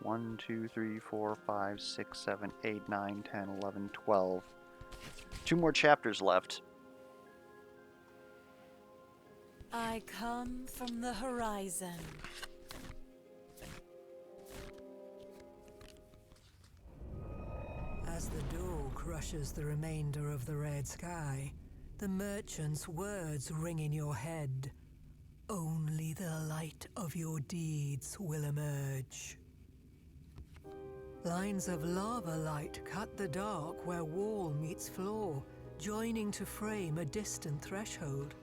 1, 2, 3, 4, 5, 6, 7, 8, 9, 10, 11, 12. 2 more chapters left. I come from the horizon. As the door crushes the remainder of the red sky, the merchant's words ring in your head. Only the light of your deeds will emerge. Lines of lava light cut the dark where wall meets floor, joining to frame a distant threshold.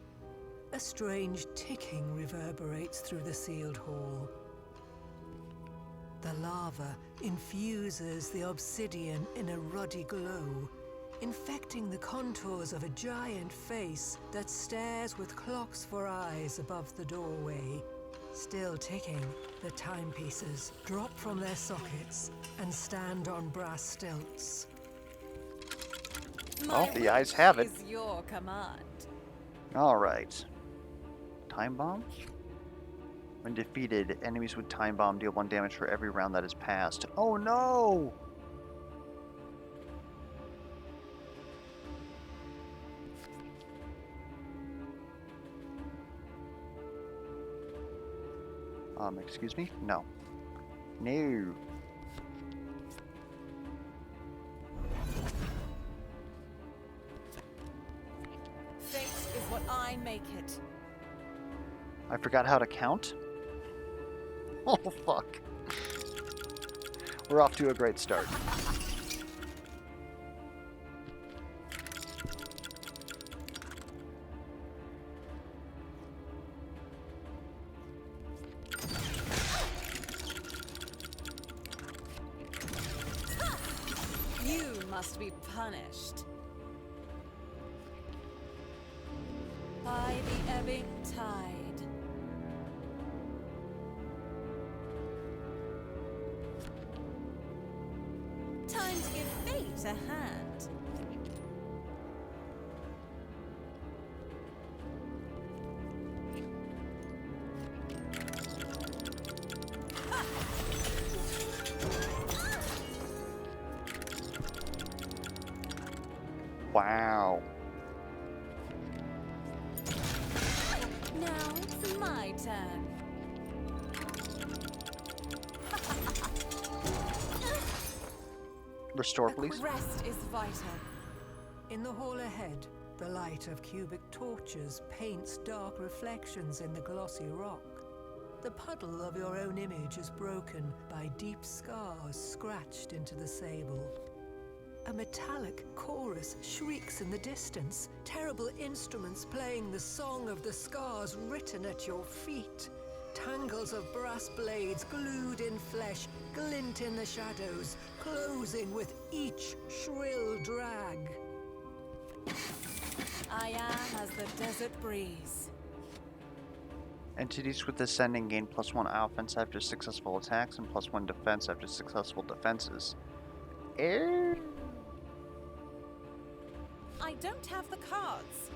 A strange ticking reverberates through the sealed hall. The lava infuses the obsidian in a ruddy glow, infecting the contours of a giant face that stares with clocks for eyes above the doorway. Still ticking, the timepieces drop from their sockets and stand on brass stilts. Oh, the eyes have it. Is your command. Alright. Time bomb? When defeated, enemies with time bomb deal 1 damage for every round that is passed. Oh no! Excuse me? No. No. Fate is what I make it. I forgot how to count? Oh, fuck. We're off to a great start. You must be punished. By the ebbing tide. Time to give fate a hand. Wow. Now it's my turn. Restore, A please. quick rest is vital. In the hall ahead, the light of cubic torches paints dark reflections in the glossy rock. The puddle of your own image is broken by deep scars scratched into the sable. A metallic chorus shrieks in the distance, terrible instruments playing the song of the scars written at your feet. Tangles of brass blades glued in flesh glint in the shadows, closing with each shrill drag. I am as the desert breeze. Entities with Ascending gain +1 offense after successful attacks and +1 defense after successful defenses. I don't have the cards.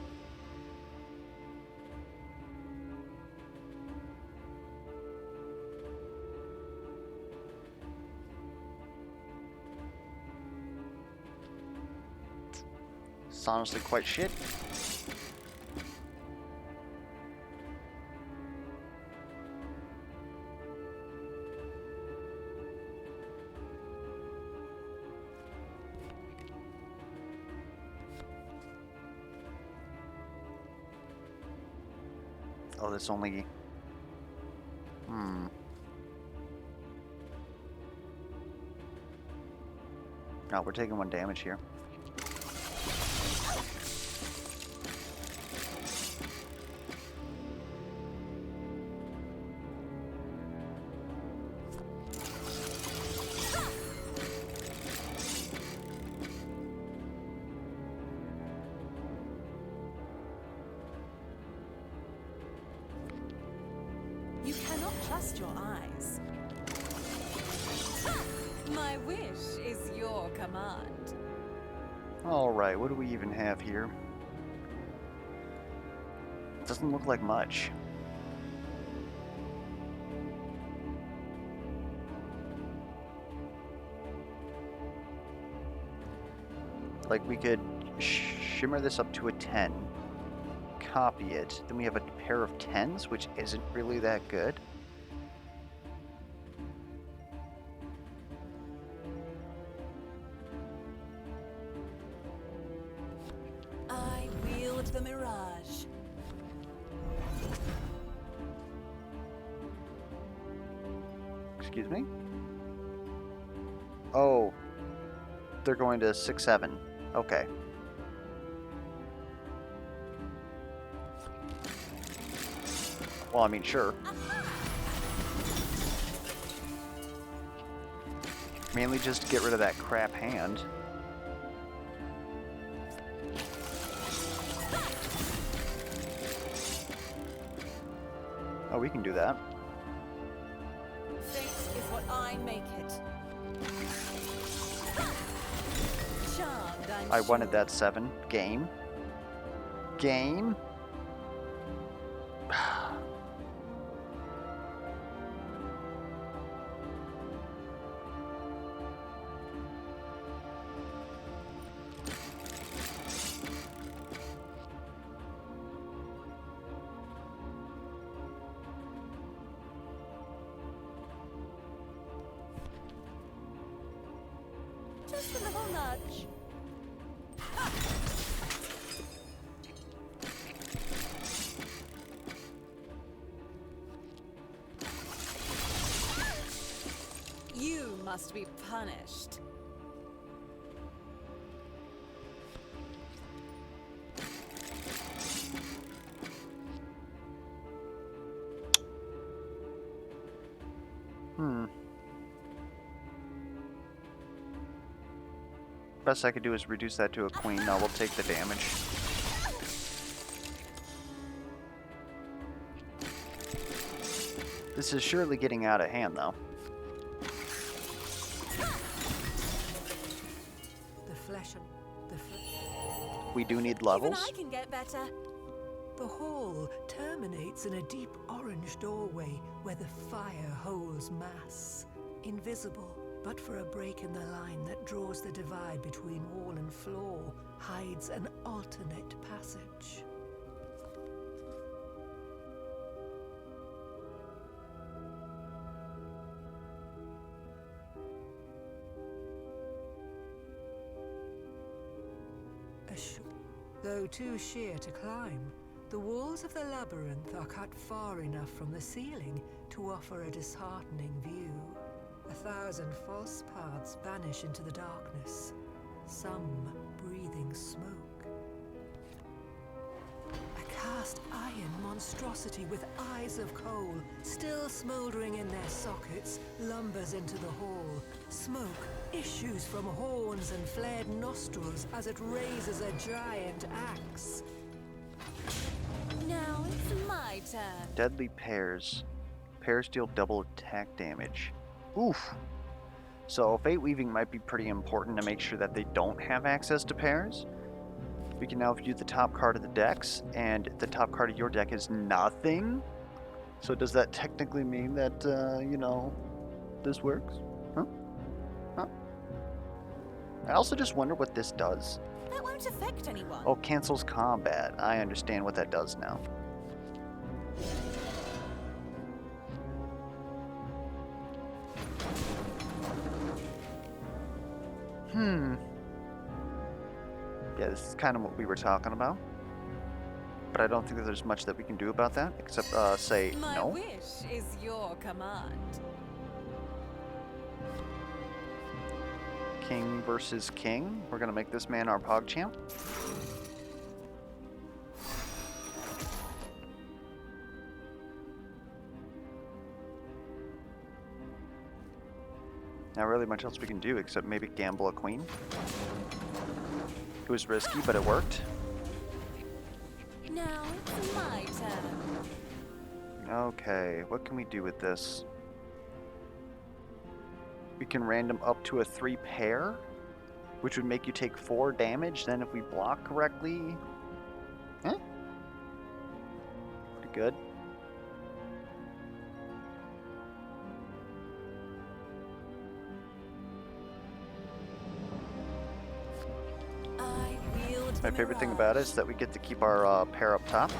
It's honestly quite shit. Oh, that's only... No, we're taking 1 damage here. You cannot trust your eyes. My wish is your command. Alright, what do we even have here? Doesn't look like much. Like, we could shimmer this up to a 10, copy it, then we have a pair of 10s, which isn't really that good. I wield the mirage. Excuse me? Oh, they're going to 6-7. Okay. Well, I mean, sure. Mainly just to get rid of that crap hand. Oh, we can do that. Fate is what I make it. Charmed, I wanted that 7. Game. Game. Just a little nudge. You must be punished. Best I could do is reduce that to a queen. No, we'll take the damage. This is surely getting out of hand, though. The flesh and We do need levels. Even I can get better. the hall terminates in a deep orange doorway where the fire holds mass. Invisible, but for a break in the line that draws the divide between wall and floor, hides an alternate passage. Though too sheer to climb, the walls of the labyrinth are cut far enough from the ceiling to offer a disheartening view. 1,000 false paths vanish into the darkness, some breathing smoke. A cast iron monstrosity with eyes of coal, still smouldering in their sockets, lumbers into the hall. Smoke issues from horns and flared nostrils as it raises a giant axe. Now it's my turn. Deadly pairs. Pairs deal double attack damage. Oof. So Fate Weaving might be pretty important to make sure that they don't have access to pairs. We can now view the top card of the decks, and the top card of your deck is nothing. So does that technically mean that, you know, this works? Huh? Huh? I also just wonder what this does. That won't affect anyone. Oh, cancels combat. I understand what that does now. Yeah, this is kind of what we were talking about. But I don't think that there's much that we can do about that, except say My no. wish is your command. King versus king. We're going to make this man our PogChamp. Not really much else we can do except maybe gamble a queen. It was risky, but it worked. Now it's my turn. Okay, what can we do with this? We can random up to a 3 pair, which would make you take 4 damage. Then if we block correctly, pretty good. My favorite thing about it is that we get to keep our pair up top.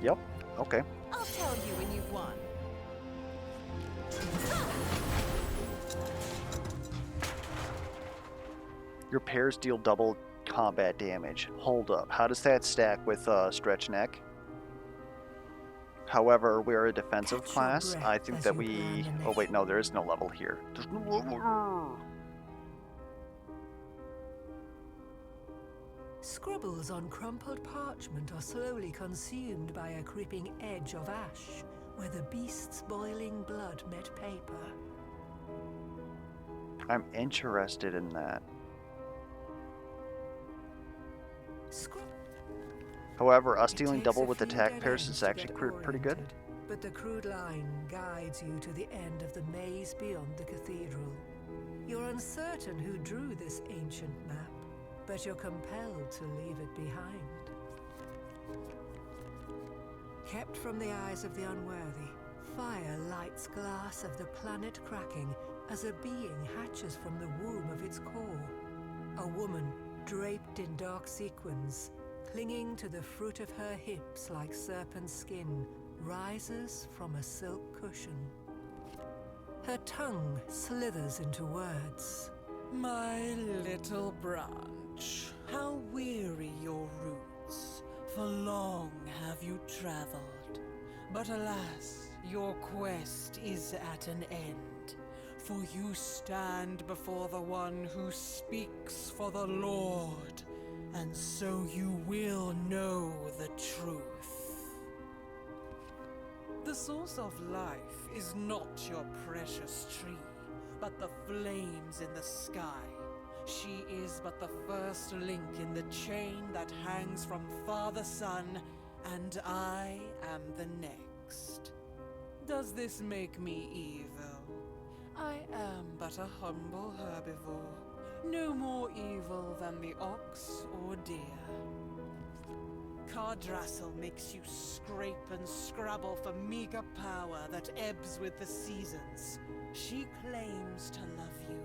Yep, okay. I'll tell you when you've won. Your pairs deal double combat damage. Hold up. How does that stack with Stretch Neck? However, we're a defensive Catch your class. breath I think as that you we... plan the Oh next- wait, no, there is no level here. There's no level. Scribbles on crumpled parchment are slowly consumed by a creeping edge of ash, where the beast's boiling blood met paper. I'm interested in that. Scrib- However, us It dealing takes double a with few attack dead pairs ends is to actually get pretty good. oriented, but the crude line guides you to the end of the maze beyond the cathedral. You're uncertain who drew this ancient map, but you're compelled to leave it behind. Kept from the eyes of the unworthy, fire lights glass of the planet cracking as a being hatches from the womb of its core. A woman draped in dark sequins, clinging to the fruit of her hips like serpent skin, rises from a silk cushion. Her tongue slithers into words. My little branch, how weary your roots, for long have you traveled. But alas, your quest is at an end, for you stand before the one who speaks for the Lord, and so you will know the truth. The source of life is not your precious tree, but the flames in the sky. She is but the first link in the chain that hangs from Father Son, and I am the next. Does this make me evil? I am but a humble herbivore, no more evil than the ox or deer. Cardrassil makes you scrape and scrabble for meager power that ebbs with the seasons. She claims to love you,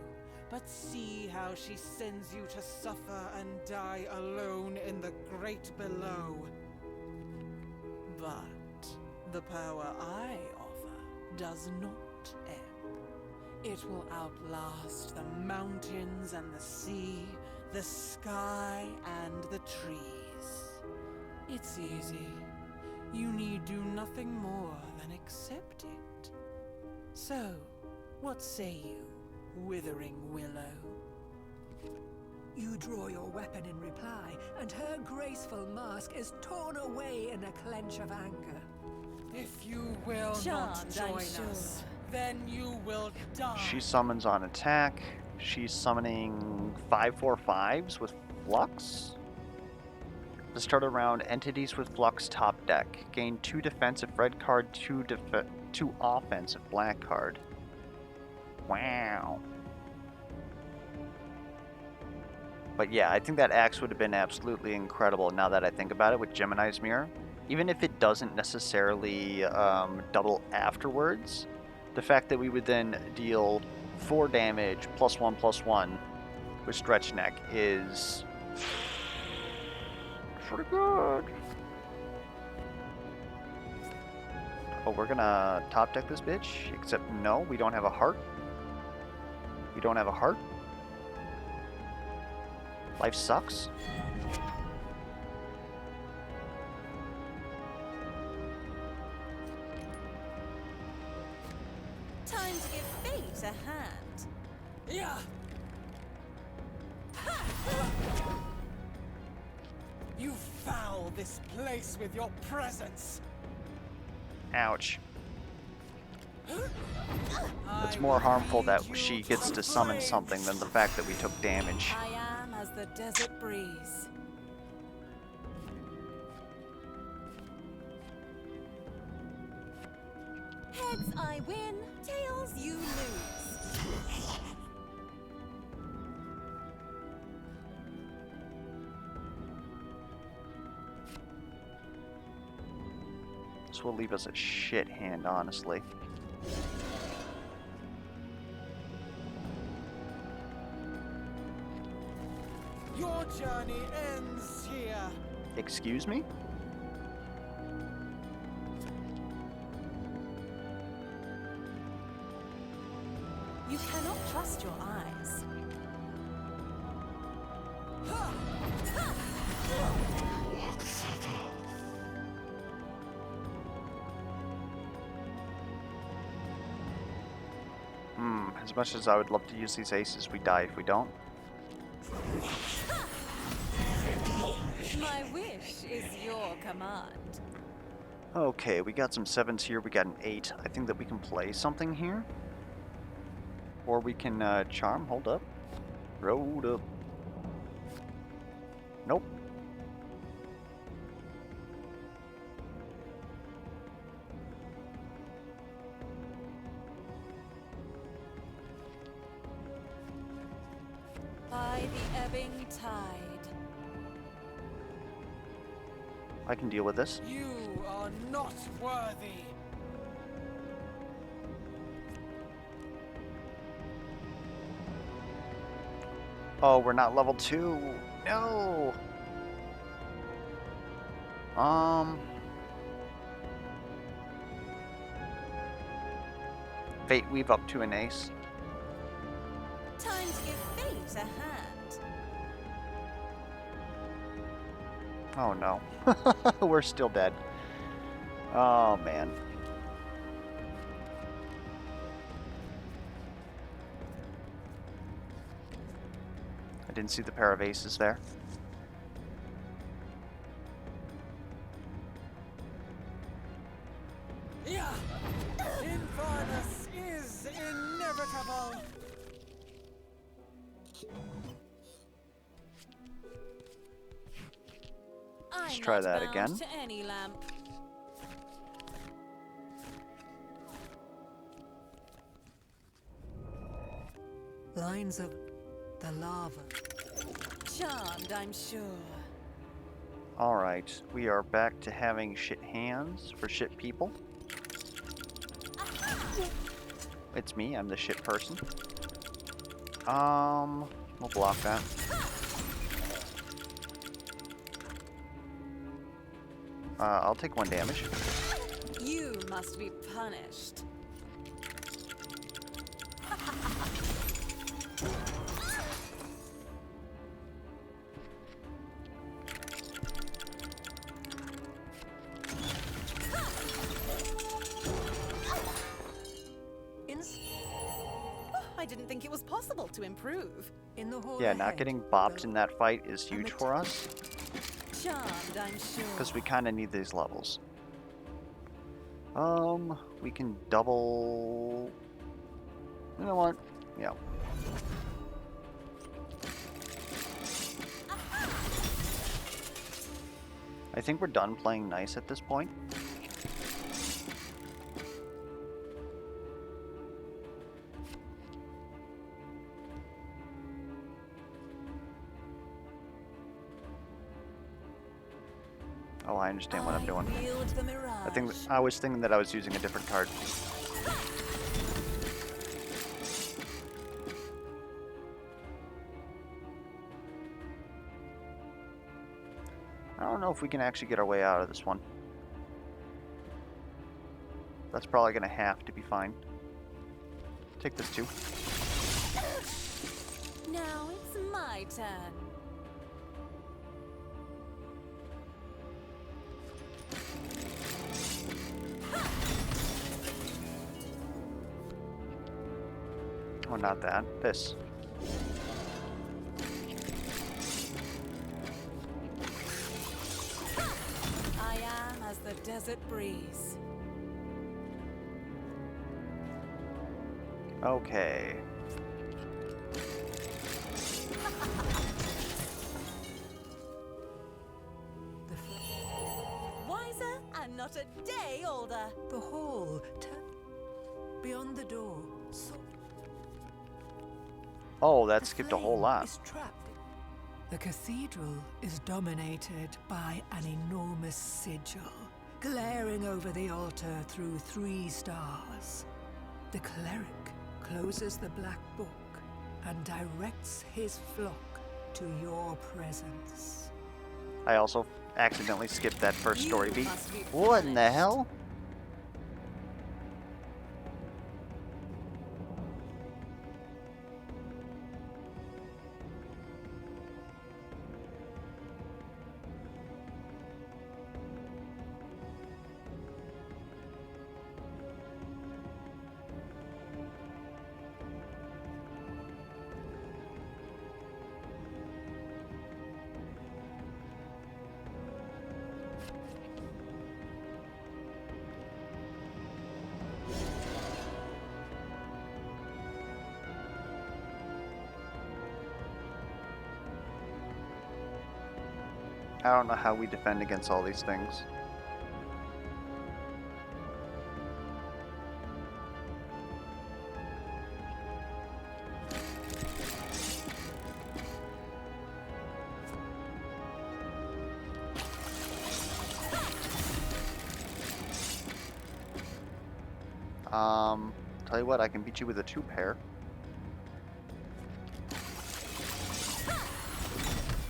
but see how she sends you to suffer and die alone in the great below. But the power I offer does not ebb. It will outlast the mountains and the sea, the sky and the trees. It's easy. You need do nothing more than accept it. So, what say you, withering willow? You draw your weapon in reply, and her graceful mask is torn away in a clench of anger. If you will Charmed, not I'm join sure. us, then you will die. She summons on attack. She's summoning 5/4/5s with Flux. To start a round, entities with Flux top deck. Gain 2 defensive red card, 2 offensive black card. Wow. But yeah, I think that axe would have been absolutely incredible now that I think about it with Gemini's Mirror. Even if it doesn't necessarily double afterwards, the fact that we would then deal 4 damage +1/+1 with Stretch Neck is pretty good. Oh, we're gonna top deck this bitch, except no, we don't have a heart. We don't have a heart. Life sucks. Time to give fate a hand. Yeah. You foul this place with your presence. Ouch. I It's more will harmful lead that you she to gets to summon flame. something than the fact that we took damage. I am as the desert breeze. Heads I win, tails you lose. This will leave us a shit hand, honestly. Your journey ends here. Excuse me? You cannot trust your eyes. As much as I would love to use these aces, we die if we don't. My wish is your command. Okay, we got some 7s here, we got an 8. I think that we can play something here. Or we can charm, hold up. Road up. Nope. By the ebbing tide. I can deal with this. You are not worthy. Oh, we're not level 2. No. Fate weave up to an ace. Time to give fate a hand. Oh no. We're still dead. Oh man. I didn't see the pair of aces there. Yeah. Infernus is inevitable. I'm try not that bound again. to any lamp. Lines of the lava. Charmed, I'm sure. Alright, we are back to having shit hands for shit people. It's me, I'm the shit person. We'll block that. I'll take 1 damage. You must be punished. I didn't think it was possible to improve. In the hall Yeah, ahead, not getting bopped in that fight is huge for us, Charmed, I'm sure. because we kind of need these levels. We can double... You know what? Yeah. I think we're done playing nice at this point. Oh, I understand what I'm doing. Wield the mirage. I was thinking that I was using a different card. I don't know if we can actually get our way out of this one. That's probably gonna have to be fine. Take this too. Now it's my turn. Oh, not that. This. I am as the desert breeze. Okay. Wiser and not a day older. The hall. Beyond the door. Oh, that The skipped a whole flame lot. is trapped. The cathedral is dominated by an enormous sigil, glaring over the altar through 3 stars. The cleric closes the black book and directs his flock to your presence. I also accidentally skipped that first story You beat. must be What in the punished. hell? I don't know how we defend against all these things. Tell you what, I can beat you with a 2-pair.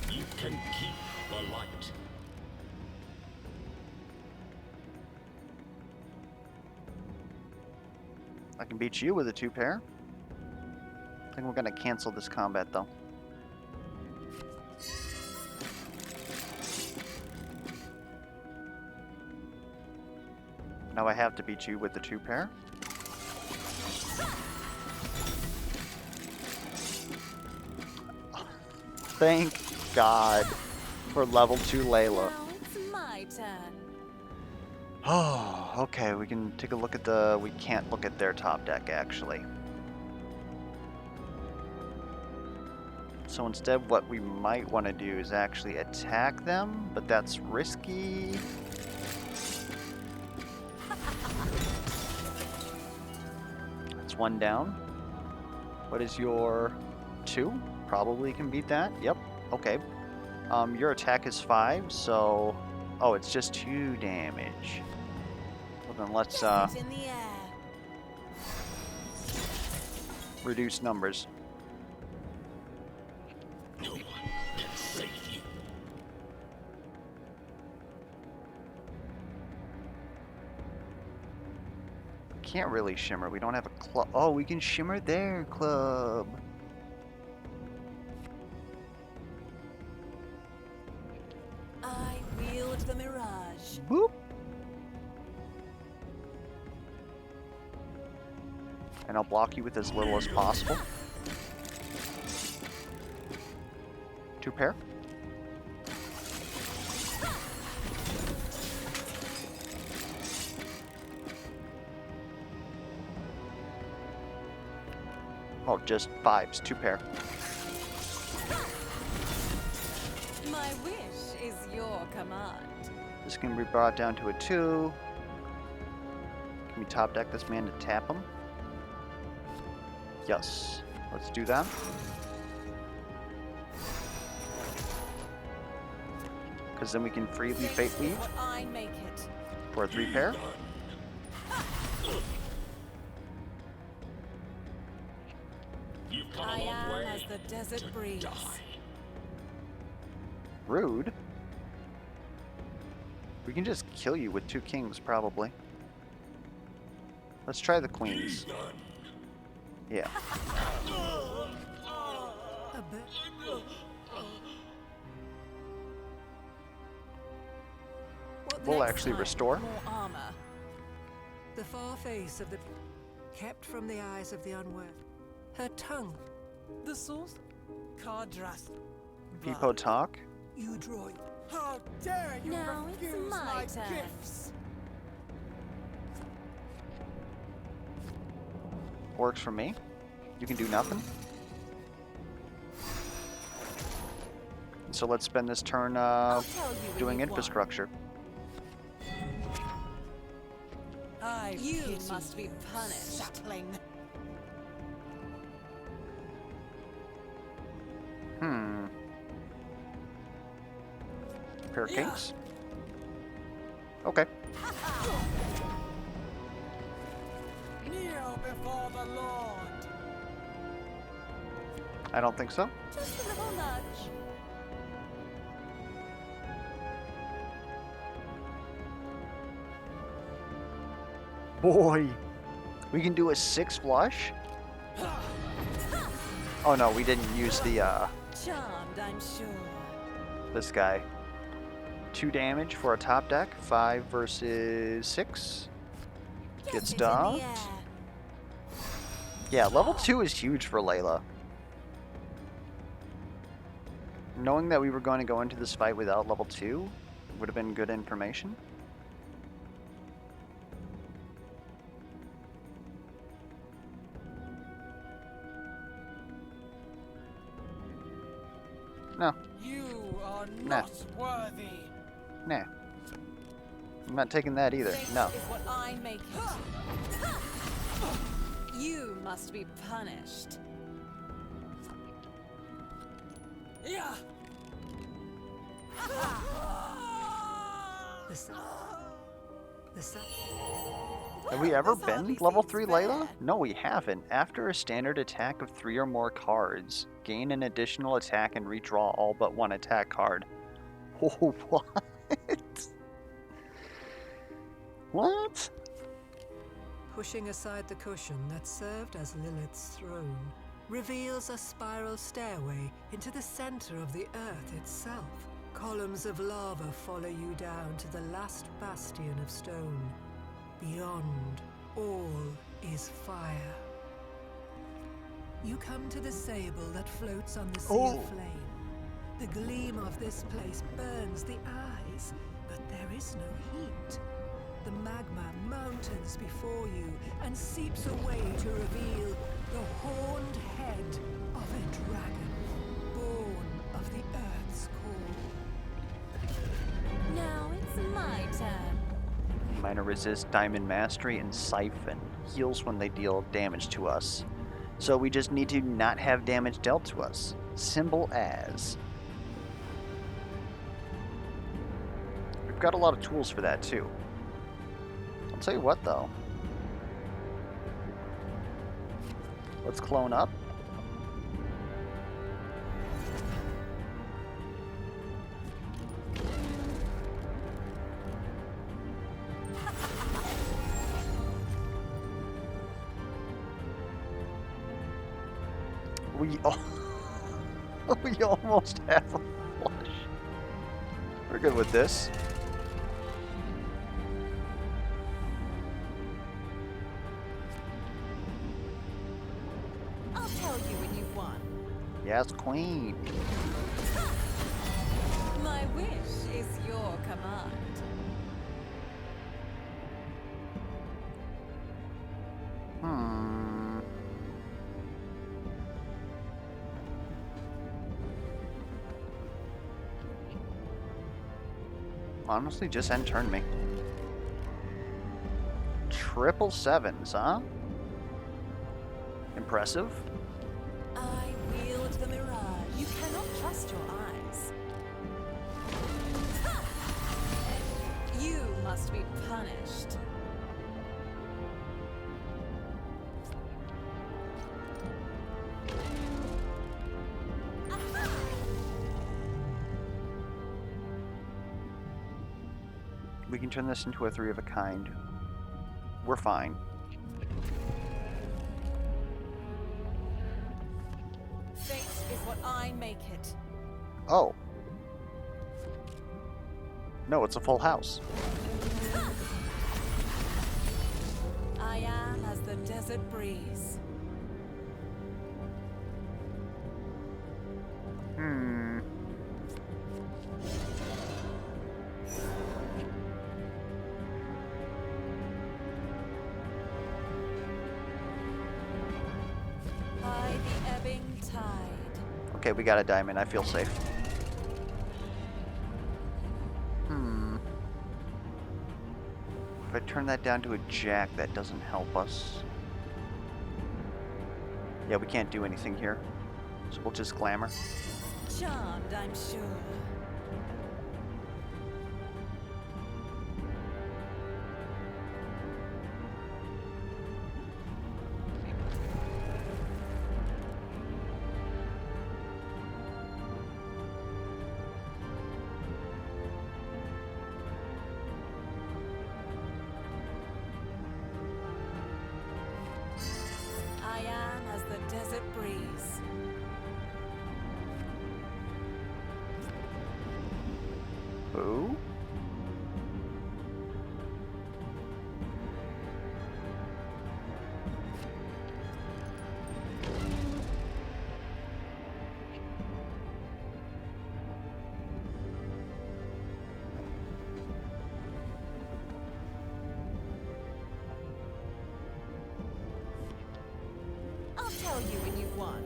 You can keep the light. I can beat you with a 2-pair. I think we're gonna cancel this combat though. Now I have to beat you with the 2-pair. Thank God for level 2 Leilah. Now it's my turn. Oh, okay, we can take a look at the... We can't look at their top deck, actually. So instead, what we might want to do is actually attack them, but that's risky. That's 1 down. What is your 2? Probably can beat that. Yep, okay. Your attack is 5, so... Oh, it's just 2 damage. Well, then let's Get it in the air. reduce numbers. No one can save you. Can't really shimmer. We don't have a club. Oh, we can shimmer their club. I wield the mirage. Boop. And I'll block you with as little as possible. 2-pair. Oh, just 5s, 2-pair. My wish is your command. This can be brought down to a 2. Can we top deck this man to tap him? Yes. Let's do that. Because then we can freely fate weave What I make it. for a 3-pair. You've come I a long am way as the desert to breeze. die. Rude. We can just kill you with 2 kings, probably. Let's try the queens. None. Yeah. A bit. What We'll next actually time? restore. More armor. The far face of the... kept from the eyes of the unwary. Her tongue. The source? Cardras. People talk. You draw... How dare you Now it's refuse my turn. gifts? Works for me. You can do nothing. So let's spend this turn I'll tell you when doing you've won. infrastructure. I You pity must be you, punished. sapling. Hmm. Pair of kings. Okay. before the Lord. I don't think so. Just a little nudge. Boy, we can do a 6 flush? Oh no, we didn't use the, Charmed, I'm sure. this guy. 2 damage for a top deck, 5 versus 6. Get Gets it in the docked. air. Yeah, level 2 is huge for Leilah. Knowing that we were going to go into this fight without level 2 would have been good information. No, You are Nah. not worthy. nah. I'm not taking that either. Fate No. is what I make it. You must be punished. Yeah. The sun. The sun. Have we ever This hardly been level seems 3 fair. Leilah? No, we haven't. After a standard attack of 3 or more cards, gain an additional attack and redraw all but 1 attack card. Oh, what? What? Pushing aside the cushion that served as Lilith's throne, reveals a spiral stairway into the center of the earth itself. Columns of lava follow you down to the last bastion of stone. Beyond, all is fire. You come to the sable that floats on the sea Oh. of flame. The gleam of this place burns the eyes, but there is no heat. The magma mountains before you and seeps away to reveal the horned head of a dragon, born of the earth's core. Now it's my turn. Minor resist, diamond mastery, and siphon. Heals when they deal damage to us. So we just need to not have damage dealt to us. Simple as. We've got a lot of tools for that too. I'll tell you what though. Let's clone up. We we almost have a flush. We're good with this. I'll tell you when you've won. Yes, queen. My wish is your command. Hmm. Honestly, just end turn me. 777s, huh? Impressive. I wield the mirage. You cannot trust your eyes. You must be punished. We can turn this into a 3 of a kind. We're fine. Fate is what I make it. Oh. No, it's a full house. I am as the desert breeze. Hmm. By the ebbing tide. Okay, we got a diamond. I feel safe. Hmm. If I turn that down to a jack, that doesn't help us. Yeah, we can't do anything here. So we'll just glamour. Charmed, I'm sure. Boo. I'll tell you when you've won.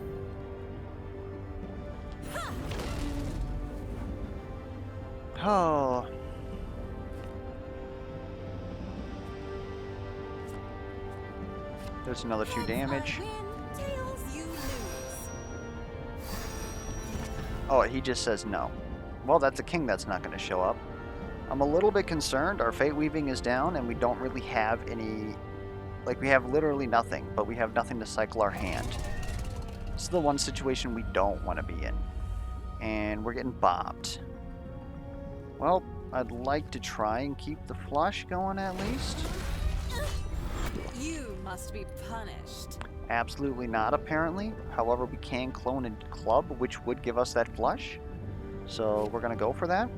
Oh. There's another 2 damage. Heads I win, tails you lose. Oh, he just says no. Well, that's a king that's not going to show up. I'm a little bit concerned. Our Fate Weaving is down, and we don't really have any... Like, we have literally nothing, but we have nothing to cycle our hand. This is the one situation we don't want to be in. And we're getting bopped. Well, I'd like to try and keep the flush going at least. You must be punished. Absolutely not, apparently. However, we can clone a club, which would give us that flush. So we're going to go for that.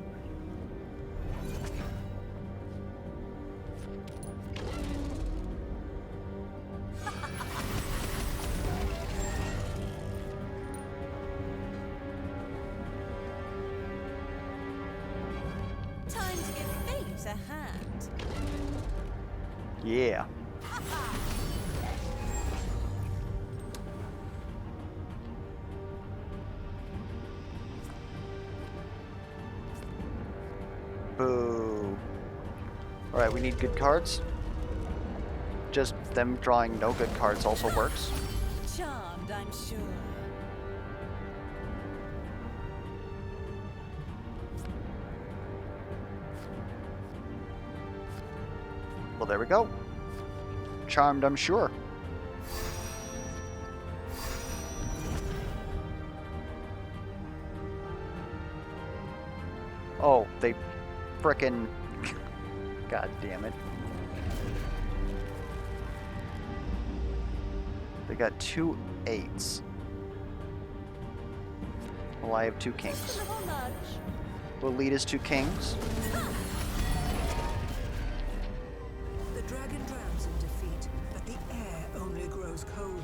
Time to give fate a hand. Yeah. Boo. Alright, we need good cards. Just them drawing no good cards also works. Charmed, I'm sure. Well, there we go. Charmed, I'm sure. Oh, they frickin'... God damn it. They got 2 8s. Well, I have 2 kings. Just a little nudge. Will lead us 2 kings. The dragon drowns in defeat, but the air only grows colder.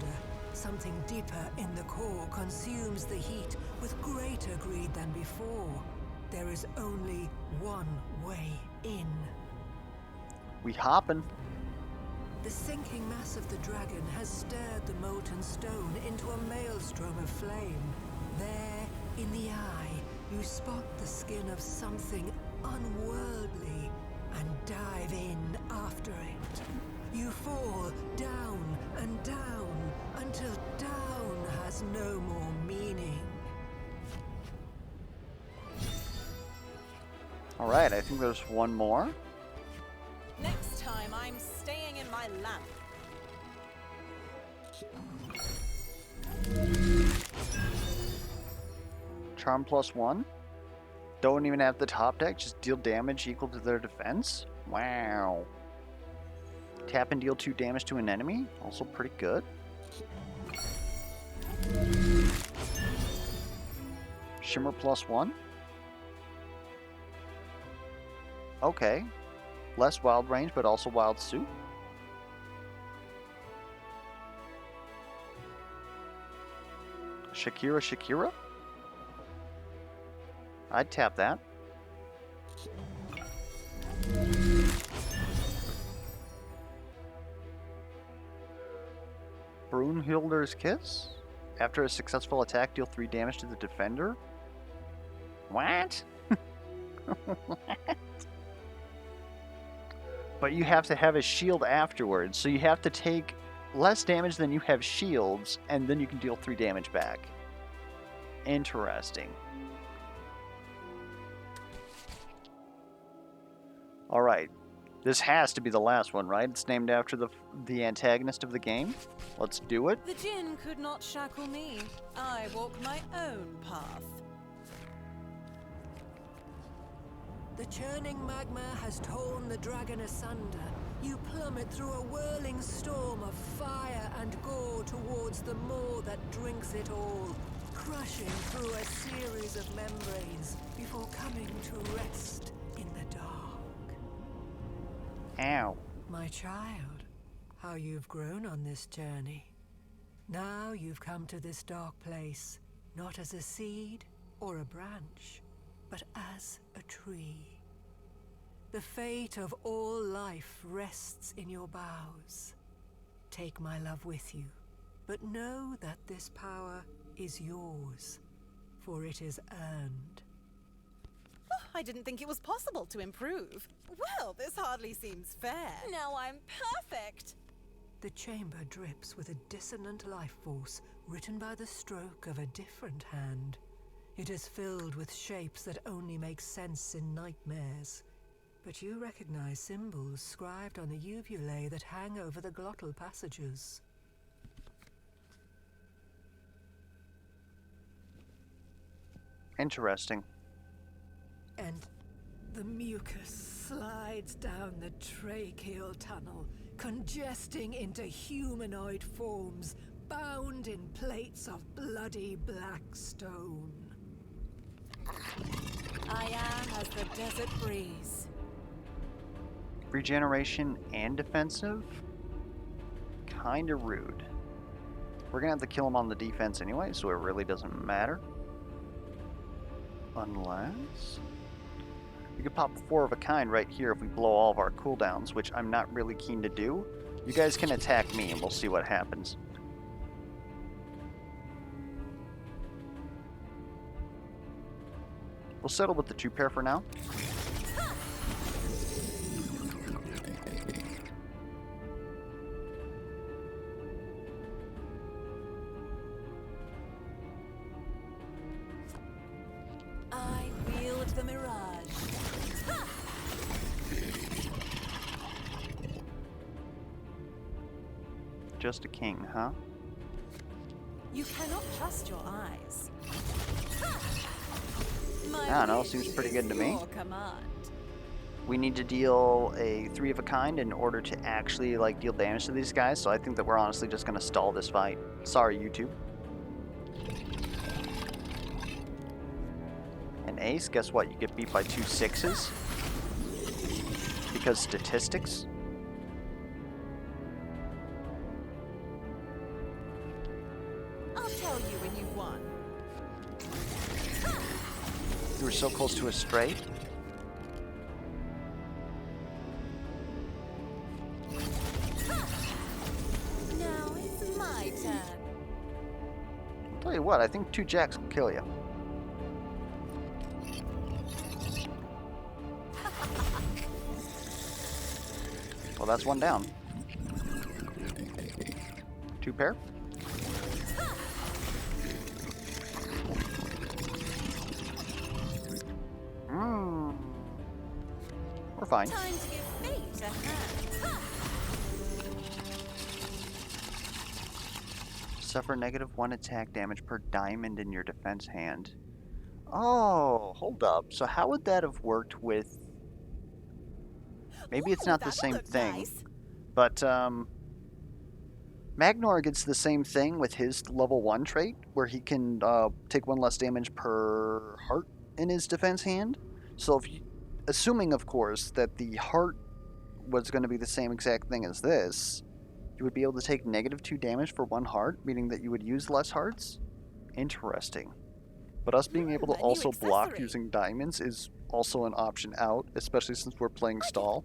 Something deeper in the core consumes the heat with greater greed than before. There is only one way in. We hoppin'. The sinking mass of the dragon has stirred the molten stone into a maelstrom of flame. There, in the eye, you spot the skin of something unworldly and dive in after it. You fall down and down until down has no more meaning. Alright, I think there's one more. Next time, I'm staying in my lamp. Charm +1. Don't even have the top deck, just deal damage equal to their defense. Wow. Tap and deal 2 damage to an enemy. Also pretty good. Shimmer +1. Okay. Less wild range, but also wild suit. Shakira? I'd tap that. Brunhilder's Kiss? After a successful attack, deal 3 damage to the defender? What? What? But you have to have a shield afterwards, so you have to take less damage than you have shields, and then you can deal 3 damage back. Interesting. Alright. This has to be the last one, right? It's named after the antagonist of the game. Let's do it. The djinn could not shackle me. I walk my own path. The churning magma has torn the dragon asunder. You plummet through a whirling storm of fire and gore towards the maw that drinks it all, crushing through a series of membranes before coming to rest Ow. My child, how you've grown on this journey. Now you've come to this dark place, not as a seed or a branch, but as a tree. The fate of all life rests in your boughs. Take my love with you, but know that this power is yours, for it is earned. Oh, I didn't think it was possible to improve. Well, this hardly seems fair. Now I'm perfect. The chamber drips with a dissonant life force written by the stroke of a different hand. It is filled with shapes that only make sense in nightmares. But you recognize symbols scribed on the uvulae that hang over the glottal passages. Interesting. And the mucus slides down the tracheal tunnel, congesting into humanoid forms, bound in plates of bloody black stone. I am as the desert breeze. Regeneration and defensive? Kinda rude. We're gonna have to kill him on the defense anyway, so it really doesn't matter. Unless... we could pop 4 of a kind right here if we blow all of our cooldowns, which I'm not really keen to do. You guys can attack me and we'll see what happens. We'll settle with the 2 pair for now. I wield the mirage. Just a king, huh? You cannot trust your eyes. My I don't know, wish seems pretty is good to me. your command. We need to deal a 3 of a kind in order to actually like deal damage to these guys, so I think that we're honestly just gonna stall this fight. Sorry, YouTube. And ace, guess what? You get beat by 2 6s. Because statistics. I'll tell you when you've won. You were so close to a straight. Now it's my turn. I'll tell you what, I think 2 jacks will kill you. Well, that's 1 down. 2 pair. We're fine. Time to give fate a hand. Suffer -1 attack damage per diamond in your defense hand. Oh, hold up. So how would that have worked with... Maybe it's Ooh, not the that'll same look thing. nice. But, Magnor gets the same thing with his level 1 trait, where he can take 1 less damage per heart in his defense hand. So if you, assuming, of course, that the heart was going to be the same exact thing as this, you would be able to take -2 damage for 1 heart, meaning that you would use less hearts? Interesting. But us being able to a new also block accessory. using diamonds is also an option out, especially since we're playing stall.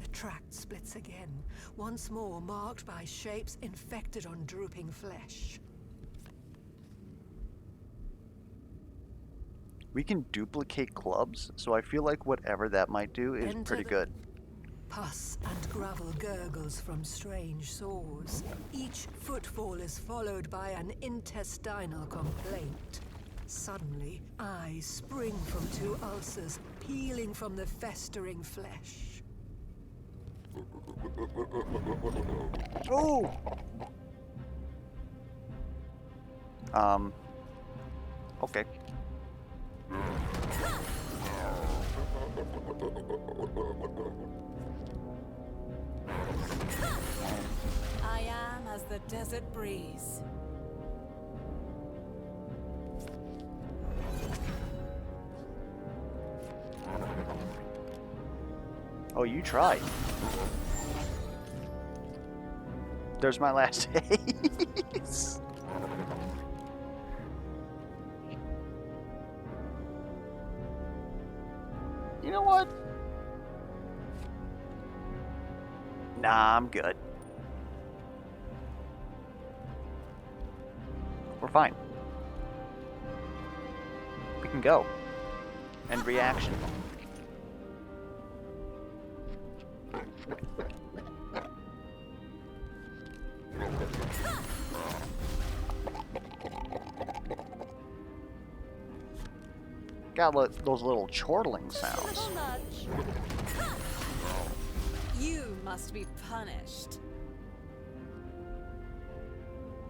The tract splits again, once more marked by shapes infected on drooping flesh. We can duplicate clubs, so I feel like whatever that might do is Enter pretty the- good. Pus and gravel gurgles from strange sores. Each footfall is followed by an intestinal complaint. Suddenly, eyes spring from 2 ulcers, peeling from the festering flesh. Oh! Okay. I am as the desert breeze. Oh, you tried. There's my last haze. You know what? Nah, I'm good. We're fine. We can go. End reaction. Got those little chortling sounds. Little nudge. You must be punished.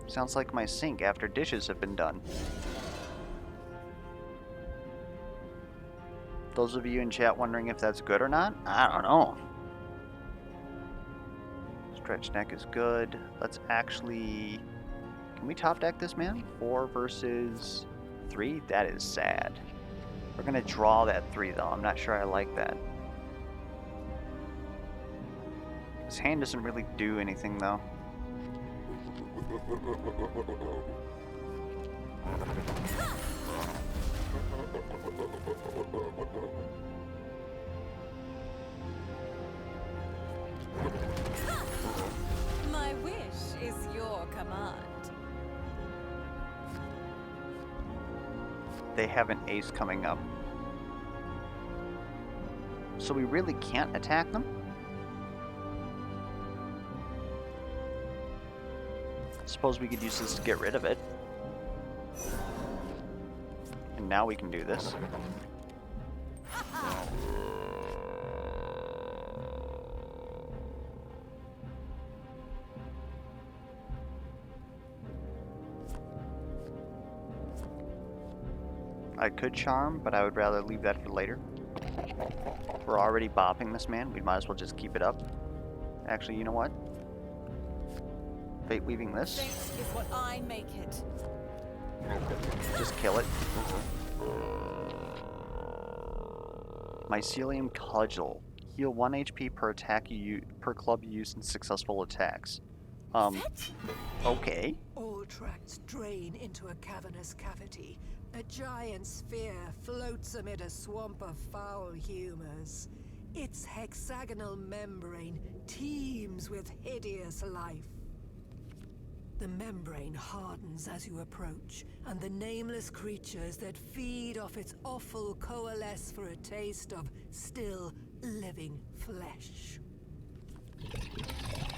Sounds like my sink after dishes have been done. Those of you in chat wondering if that's good or not, I don't know. Stretch neck is good. Let's actually... Can we top deck this, man? 4 versus 3? That is sad. We're going to draw that 3, though. I'm not sure I like that. His hand doesn't really do anything, though. My wish is your command. They have an ace coming up. So we really can't attack them? Suppose we could use this to get rid of it. And now we can do this. I could charm, but I would rather leave that for later. We're already bopping this man. We might as well just keep it up. Actually, you know what? Fate weaving this. Fate is what I make it. Just kill it. Mycelium Cudgel. Heal 1 HP per attack per club you use in successful attacks. Okay. All tracts drain into a cavernous cavity. A giant sphere floats amid a swamp of foul humors. Its hexagonal membrane teems with hideous life. The membrane hardens as you approach, and the nameless creatures that feed off its offal coalesce for a taste of still living flesh.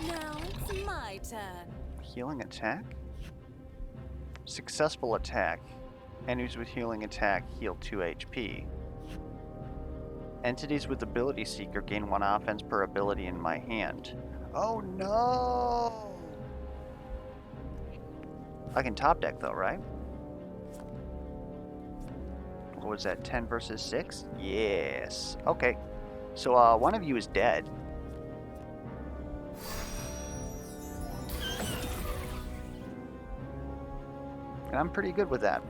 Now it's my turn. Healing attack? Successful attack. Enemies with healing attack heal 2 HP. Entities with ability seeker gain 1 offense per ability in my hand. Oh no! I can top deck though, right? What was that, 10 versus 6? Yes. Okay. So one of you is dead. And I'm pretty good with that.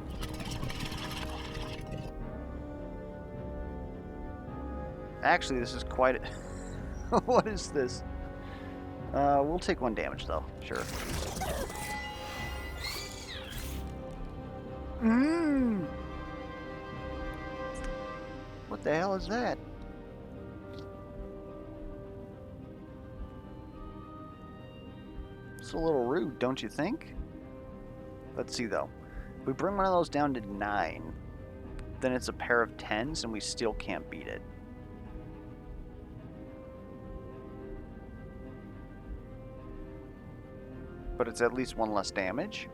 Actually, this is quite a... What is this? We'll take 1 damage, though. Sure. What the hell is that? It's a little rude, don't you think? Let's see, though. If we bring one of those down to 9, then it's a pair of 10s, and we still can't beat it. But it's at least 1 less damage.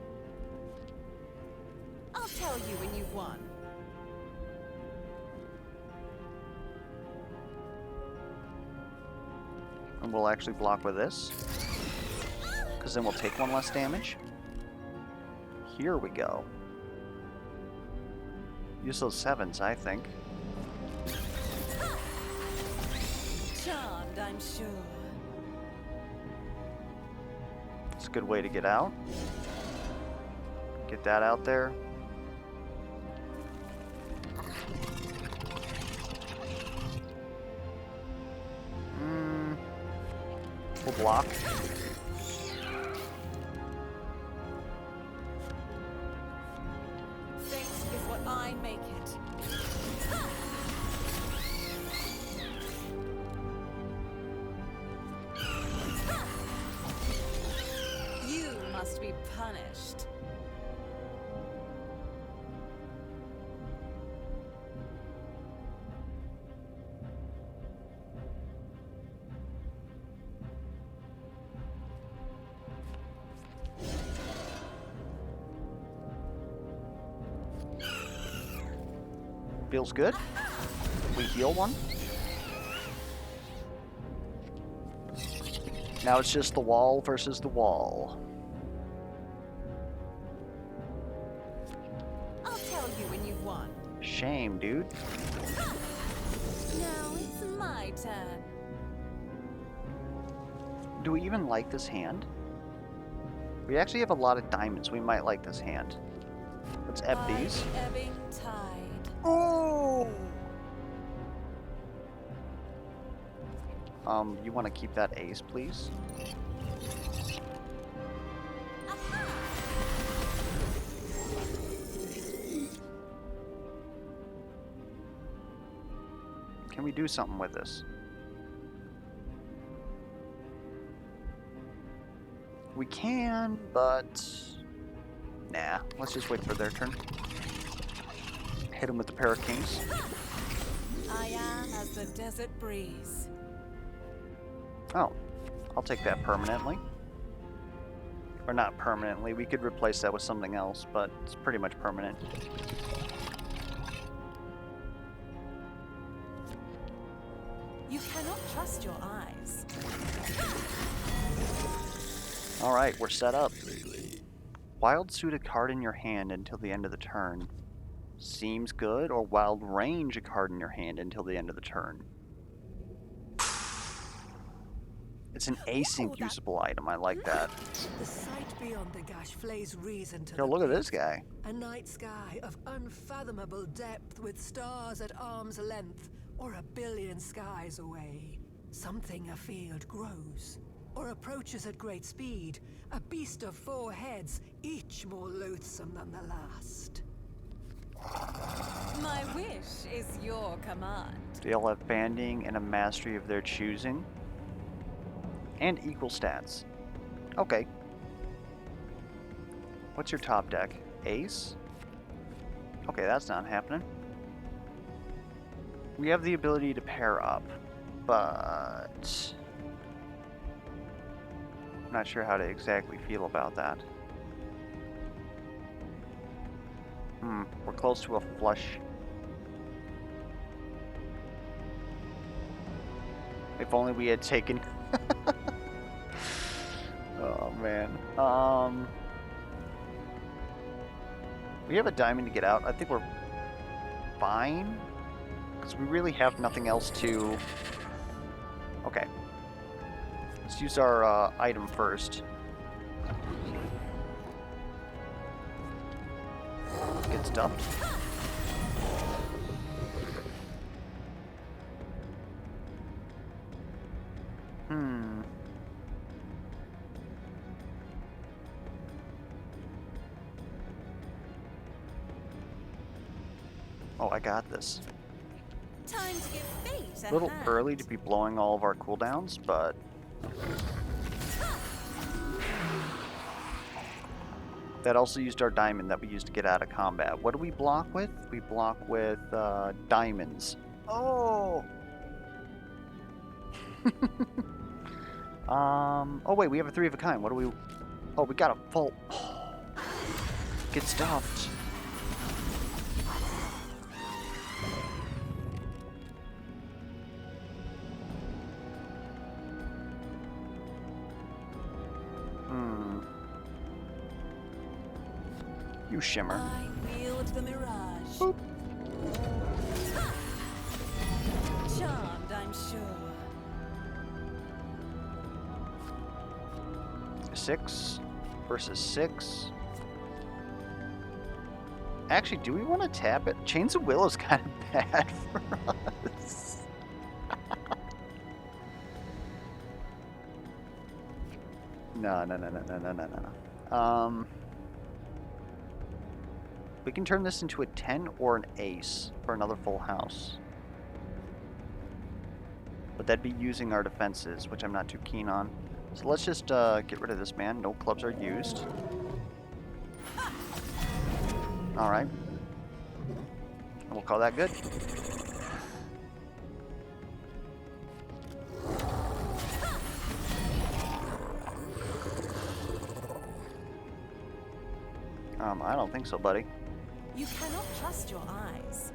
I'll tell you when you've won. And we'll actually block with this. Because then we'll take 1 less damage. Here we go. Use those 7s, I think. Charmed, I'm sure. It's a good way to get out. Get that out there. block. Fate is what I make it. You must be punished. Feels good. We heal one. Now it's just the wall versus the wall. I'll tell you when you've won. Shame, dude. Now it's my turn. Do we even like this hand? We actually have a lot of diamonds. We might like this hand. Let's ebb By these. the ebbing tide. Oh! You want to keep that ace, please? Can we do something with this? We can, but... Nah, let's just wait for their turn. Hit them with the pair of kings. I am as the desert breeze. Oh, I'll take that permanently. Or not permanently, we could replace that with something else, but it's pretty much permanent. You cannot trust your eyes. Alright, we're set up. Wild suit a card in your hand until the end of the turn. Seems good, or wild range a card in your hand until the end of the turn. It's an async usable item, I like that. The sight beyond the gash flays reason to Yo, the look at pit. this guy. A night sky of unfathomable depth with stars at arm's length or a billion skies away. Something afield grows or approaches at great speed, a beast of 4 heads, each more loathsome than the last. My wish is your command. They'll have banding and a mastery of their choosing. And equal stats. Okay. What's your top deck? Ace? Okay, that's not happening. We have the ability to pair up, but... I'm not sure how to exactly feel about that. We're close to a flush. If only we had taken... Oh, man. We have a diamond to get out. I think we're fine. Because we really have nothing else to... Okay. Let's use our item first. Get stuffed. Oh, I got this. Time to give fate A little hand. early to be blowing all of our cooldowns, but... That also used our diamond that we used to get out of combat. What do we block with? We block with diamonds. Oh! Oh wait, we have a 3 of a kind. What do we... Oh, we got a full... Oh. Get stuffed. You shimmer. I wield the mirage. Boop. Charmed, I'm sure. 6 versus 6. Actually, do we want to tap it? Chains of Will is kind of bad for us. No. We can turn this into a 10 or an ace for another full house. But that'd be using our defenses, which I'm not too keen on. So let's just get rid of this man. No clubs are used. Alright. We'll call that good. I don't think so, buddy. You cannot trust your eyes.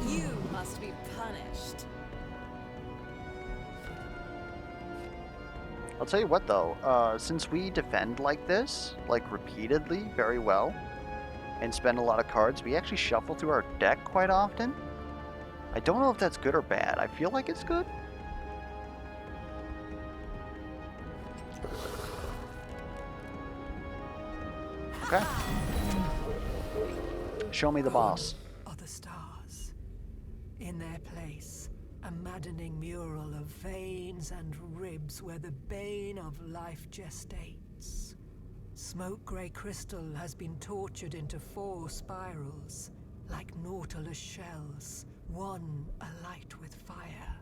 You must be punished. I'll tell you what though, since we defend like this, like repeatedly, very well, and spend a lot of cards, we actually shuffle through our deck quite often. I don't know if that's good or bad. I feel like it's good. Okay. Show me the boss. Are the stars. In their place, a maddening mural of veins and ribs where the bane of life gestates. Smoke grey crystal has been tortured into 4 spirals, like nautilus shells, one alight with fire.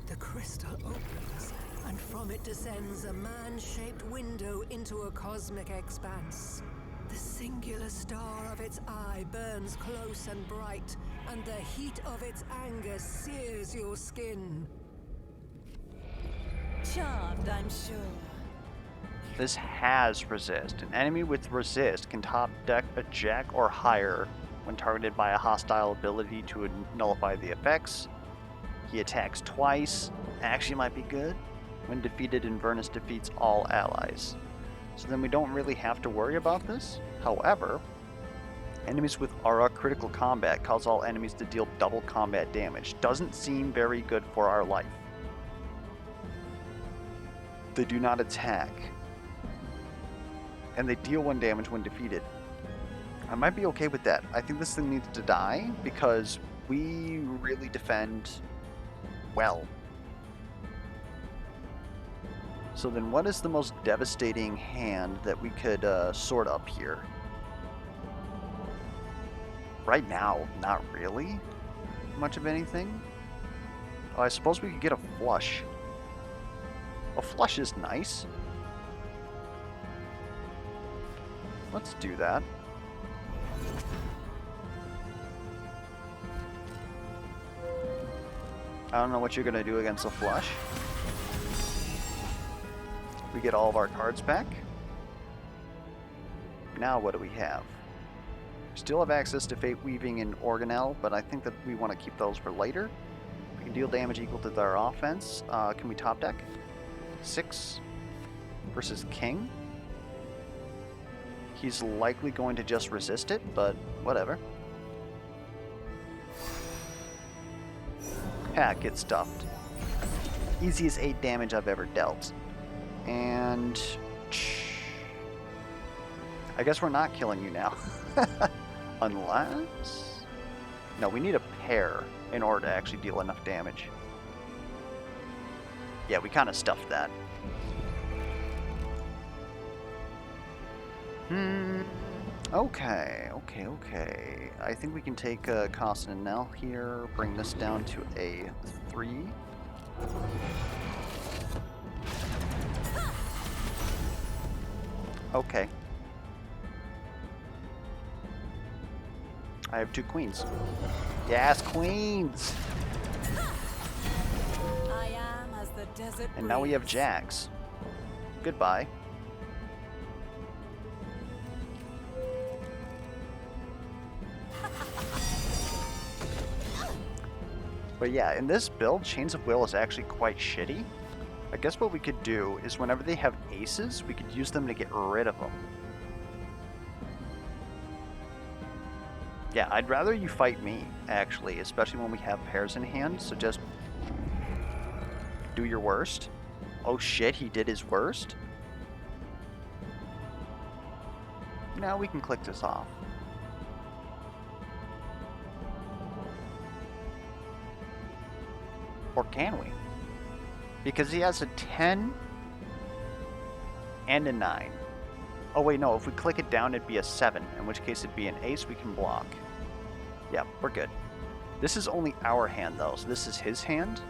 The crystal opens, and from it descends a man-shaped window into a cosmic expanse. The singular star of its eye burns close and bright, and the heat of its anger sears your skin. Charmed, I'm sure. This has resist. An enemy with resist can top deck a jack or higher when targeted by a hostile ability to nullify the effects. He attacks twice. Actually might be good. When defeated, Inverness defeats all allies. So then we don't really have to worry about this. However, enemies with aura critical combat cause all enemies to deal double combat damage. Doesn't seem very good for our life. They do not attack. And they deal 1 damage when defeated. I might be okay with that. I think this thing needs to die because we really defend well. So then what is the most devastating hand that we could sort up here? Right now, not really much of anything. Oh, I suppose we could get a flush. A flush is nice. Let's do that. I don't know what you're going to do against a flush. We get all of our cards back. Now what do we have? Still have access to Fate Weaving and Organelle, but I think that we want to keep those for later. We can deal damage equal to their offense. Can we top deck? 6 versus King. He's likely going to just resist it, but whatever. Ha, get stuffed. Easiest 8 damage I've ever dealt. And I guess we're not killing you now. Unless... No, we need a pair in order to actually deal enough damage. Yeah, we kind of stuffed that. Okay. I think we can take Cost and Nell here, bring this down to a 3. Okay. I have 2 queens. Yes, queens! I am as the desert And now we have breeze. jacks. Goodbye. But yeah, in this build, Chains of Will is actually quite shitty. I guess what we could do is whenever they have aces, we could use them to get rid of them. Yeah, I'd rather you fight me, actually, especially when we have pairs in hand, so just do your worst. Oh shit, he did his worst? Now we can click this off. Or can we? Because he has a 10 and a 9. Oh wait, no, if we click it down it'd be a 7, in which case it'd be an ace we can block. Yeah, we're good. This is only our hand though, so this is his hand.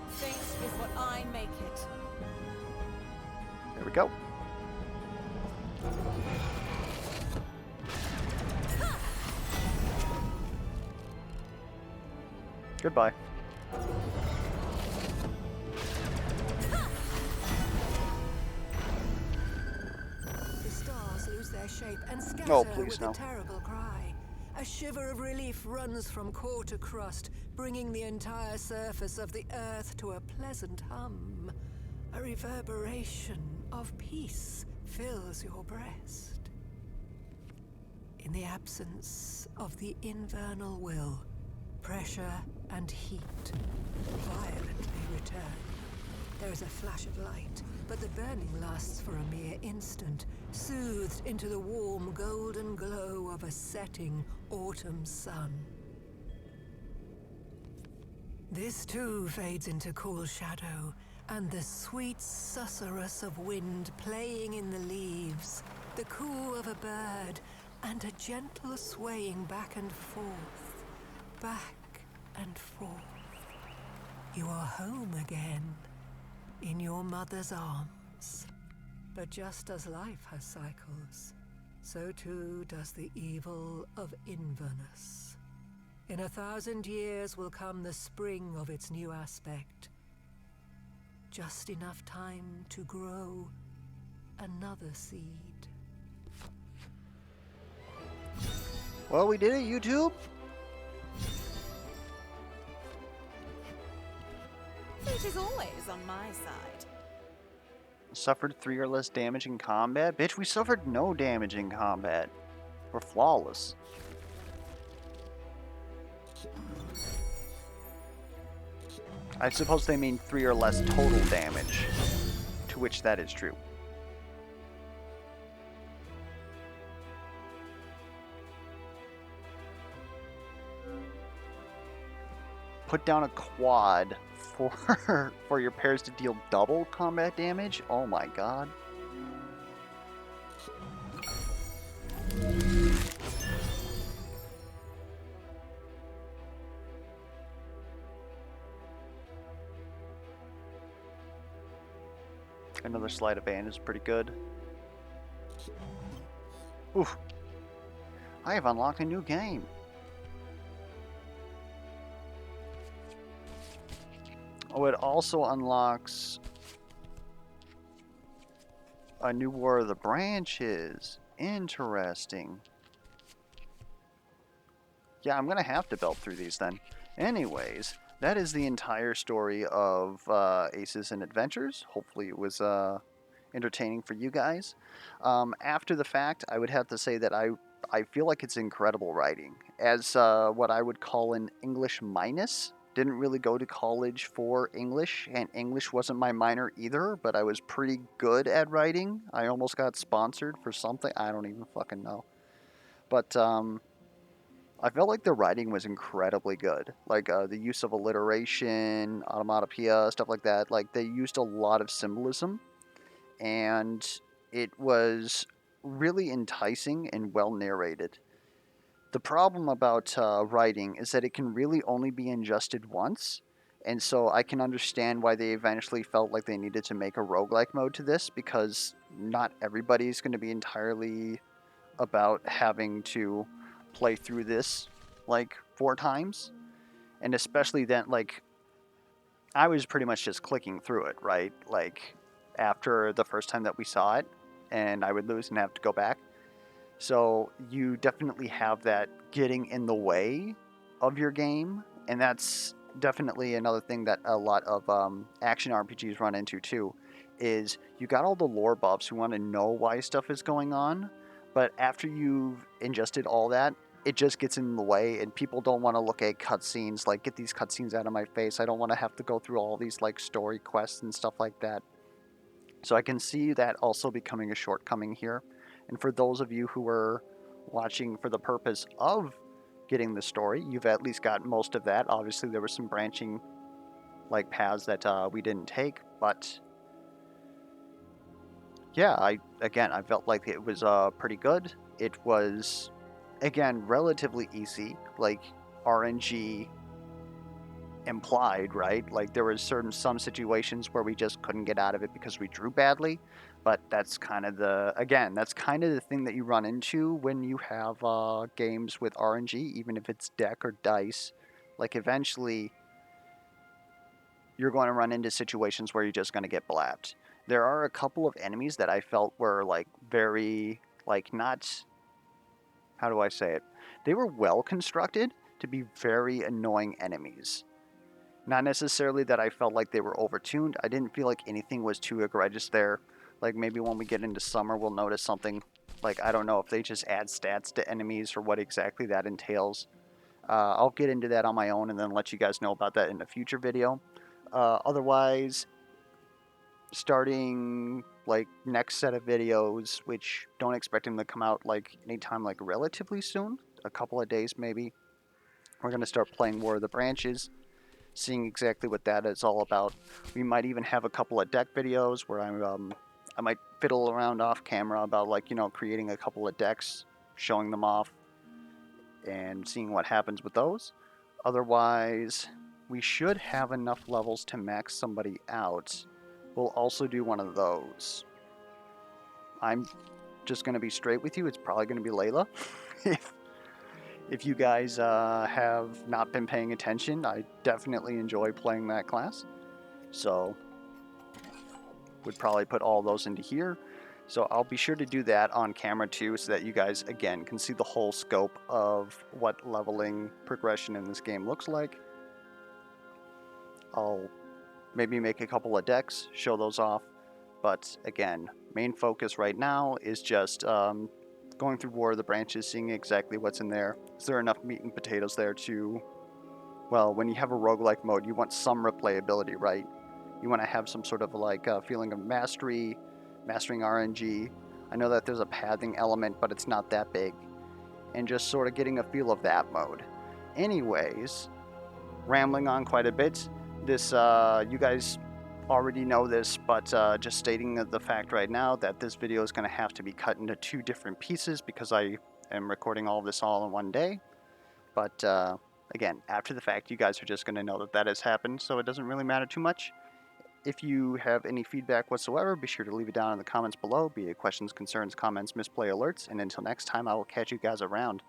Fate is what I make it. There we go. Goodbye. The stars lose their shape and scatter Oh, please, with no. a terrible cry. A shiver of relief runs from core to crust, bringing the entire surface of the earth to a pleasant hum. A reverberation of peace fills your breast. In the absence of the infernal will, pressure and heat violently return. There is a flash of light, but the burning lasts for a mere instant, soothed into the warm golden glow of a setting autumn sun. This too fades into cool shadow, and the sweet susurrus of wind playing in the leaves, the coo of a bird, and a gentle swaying back and forth, back and forth. You are home again, in your mother's arms. But just as life has cycles, so too does the evil of Inverness. In 1,000 years will come the spring of its new aspect. Just enough time to grow another seed. Well, we did it, YouTube. Fate is always on my side. Suffered 3 or less damage in combat? Bitch, we suffered no damage in combat. We're flawless. I suppose they mean 3 or less total damage, to which that is true. Put down a quad for your pairs to deal double combat damage? Oh my god. Another sleight of hand is pretty good. Oof. I have unlocked a new game. Oh, it also unlocks a new War of the Branches. Interesting. Yeah, I'm gonna have to belt through these then. Anyways, that is the entire story of Aces and Adventures. Hopefully it was entertaining for you guys. After the fact, I would have to say that I feel like it's incredible writing. As what I would call an English minus. Didn't really go to college for English, and English wasn't my minor either, but I was pretty good at writing. I almost got sponsored for something. I don't even fucking know. But I felt like the writing was incredibly good. Like the use of alliteration, onomatopoeia, stuff like that. Like they used a lot of symbolism, and it was really enticing and well narrated. The problem about writing is that it can really only be ingested once, and so I can understand why they eventually felt like they needed to make a roguelike mode to this, because not everybody's going to be entirely about having to play through this like 4 times, and especially then, like, I was pretty much just clicking through it, right? Like, after the first time that we saw it, and I would lose and have to go back. So you definitely have that getting in the way of your game, and that's definitely another thing that a lot of action RPGs run into too, is you got all the lore buffs who want to know why stuff is going on, but after you've ingested all that, it just gets in the way, and people don't want to look at cutscenes, like, get these cutscenes out of my face. I don't want to have to go through all these like story quests and stuff like that. So I can see that also becoming a shortcoming here. And for those of you who are watching for the purpose of getting the story. You've at least got most of that. Obviously, there were some branching like paths that we didn't take, but yeah, I felt like it was pretty good. It was again relatively easy, like RNG implied, right? Like there was some situations where we just couldn't get out of it because we drew badly, but that's kind of the thing that you run into when you have games with RNG, even if it's deck or dice. Like eventually, you're going to run into situations where you're just going to get blapped. There are a couple of enemies that I felt were like very like not, how do I say it? They were well constructed to be very annoying enemies. Not necessarily that I felt like they were overtuned. I didn't feel like anything was too egregious there. Like maybe when we get into summer, we'll notice something. Like I don't know if they just add stats to enemies or what exactly that entails. I'll get into that on my own and then let you guys know about that in a future video. Otherwise, starting like next set of videos, which don't expect them to come out like anytime like relatively soon, a couple of days maybe. We're going to start playing War of the Branches, seeing exactly what that is all about. We might even have a couple of deck videos where I might fiddle around off camera about like, you know, creating a couple of decks, showing them off, and seeing what happens with those. Otherwise, we should have enough levels to max somebody out. We'll also do one of those. I'm just going to be straight with you. It's probably going to be Leilah. if you guys have not been paying attention, I definitely enjoy playing that class. So, would probably put all those into here. So I'll be sure to do that on camera too, so that you guys, again, can see the whole scope of what leveling progression in this game looks like. I'll maybe make a couple of decks, show those off. But again, main focus right now is just going through War of the Branches, seeing exactly what's in there. Is there enough meat and potatoes there to... Well, when you have a roguelike mode, you want some replayability, right? You want to have some sort of like feeling of mastery, mastering RNG. I know that there's a pathing element, but it's not that big. And just sort of getting a feel of that mode. Anyways, rambling on quite a bit. This, you guys already know this, but just stating the fact right now that this video is going to have to be cut into 2 different pieces because I am recording all this all in one day. But again, after the fact, you guys are just going to know that that has happened, so it doesn't really matter too much. If you have any feedback whatsoever, be sure to leave it down in the comments below, be it questions, concerns, comments, misplay alerts, and until next time, I will catch you guys around.